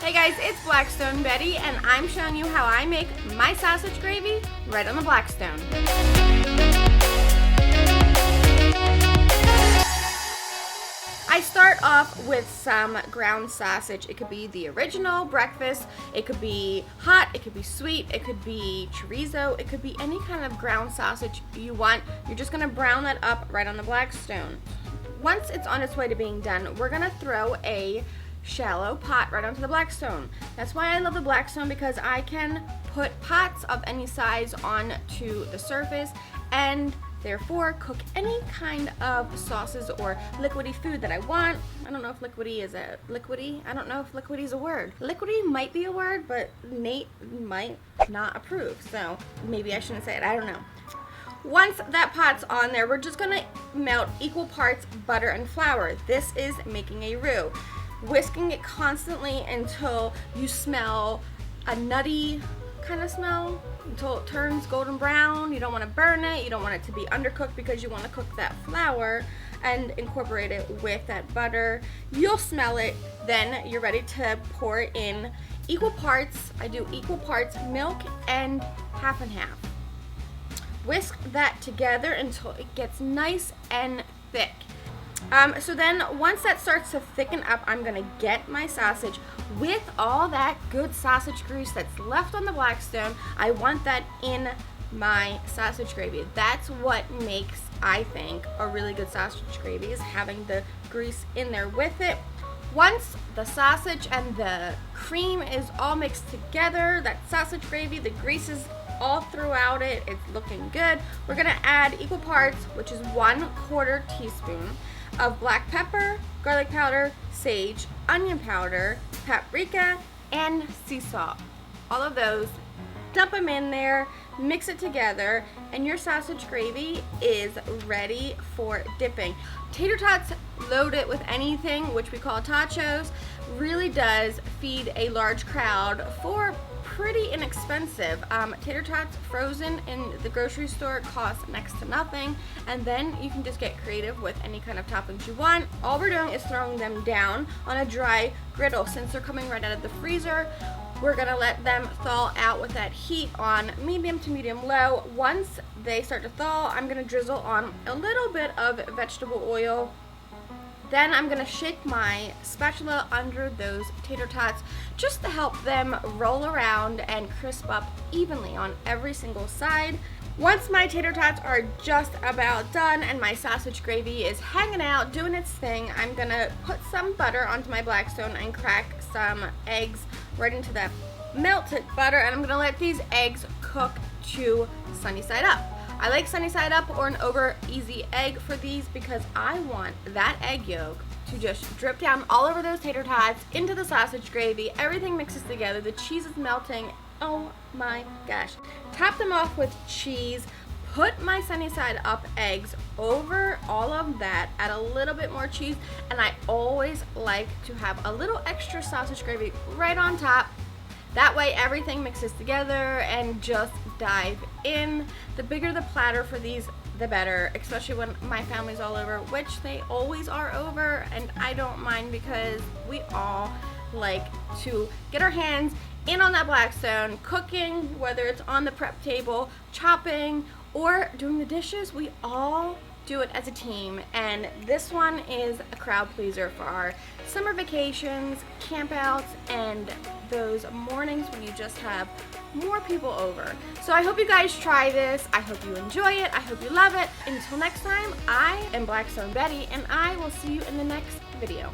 Hey guys, it's Blackstone Betty, and I'm showing you how I make my sausage gravy right on the Blackstone. I start off with some ground sausage. It could be the original breakfast, it could be hot, it could be sweet, it could be chorizo, it could be any kind of ground sausage you want. You're just gonna brown that up right on the Blackstone. Once it's on its way to being done, we're gonna throw a shallow pot right onto the Blackstone. That's why I love the Blackstone, because I can put pots of any size onto the surface and therefore cook any kind of sauces or liquidy food that I want. I don't know if liquidy is a liquidy. I don't know if liquidy is a word. Liquidy might be a word, but Nate might not approve, so maybe I shouldn't say it. I don't know. Once that pot's on there, we're just gonna melt equal parts butter and flour. This is making a roux. Whisking it constantly until you smell a nutty kind of smell, until it turns golden brown. You don't want to burn it, you don't want it to be undercooked, because you want to cook that flour and incorporate it with that butter. You'll smell it, then you're ready to pour in equal parts. I do equal parts milk and half and half. Whisk that together until it gets nice and thick. So then once that starts to thicken up, I'm gonna get my sausage with all that good sausage grease that's left on the Blackstone. I want that in my sausage gravy. That's what makes, I think, a really good sausage gravy, is having the grease in there with it. Once the sausage and the cream is all mixed together, that sausage gravy, the grease is all throughout it, it's looking good. We're gonna add equal parts, which is 1/4 teaspoon of black pepper, garlic powder, sage, onion powder, paprika, and sea salt. All of those, dump them in there, mix it together, and your sausage gravy is ready for dipping. Tater tots loaded with anything, which we call tachos, really does feed a large crowd for pretty inexpensive. Tater tots frozen in the grocery store cost next to nothing, and then you can just get creative with any kind of toppings you want. All we're doing is throwing them down on a dry griddle. Since they're coming right out of the freezer, we're gonna let them thaw out with that heat on medium to medium low. Once they start to thaw, I'm gonna drizzle on a little bit of vegetable oil. Then I'm gonna shake my spatula under those tater tots just to help them roll around and crisp up evenly on every single side. Once my tater tots are just about done and my sausage gravy is hanging out, doing its thing, I'm gonna put some butter onto my Blackstone and crack some eggs right into that melted butter, and I'm gonna let these eggs cook to sunny side up. I like sunny side up or an over easy egg for these, because I want that egg yolk to just drip down all over those tater tots into the sausage gravy. Everything mixes together, the cheese is melting. Oh my gosh. Top them off with cheese, put my sunny side up eggs over all of that, add a little bit more cheese, and I always like to have a little extra sausage gravy right on top. That way everything mixes together and just dive in. The bigger the platter for these, the better, especially when my family's all over, which they always are over, and I don't mind, because we all like to get our hands in on that Blackstone, cooking, whether it's on the prep table, chopping, or doing the dishes. We all do it as a team, and this one is a crowd pleaser for our summer vacations, campouts, and those mornings when you just have more people over. So I hope you guys try this. I hope you enjoy it. I hope you love it. Until next time, I am Blackstone Betty, and I will see you in the next video.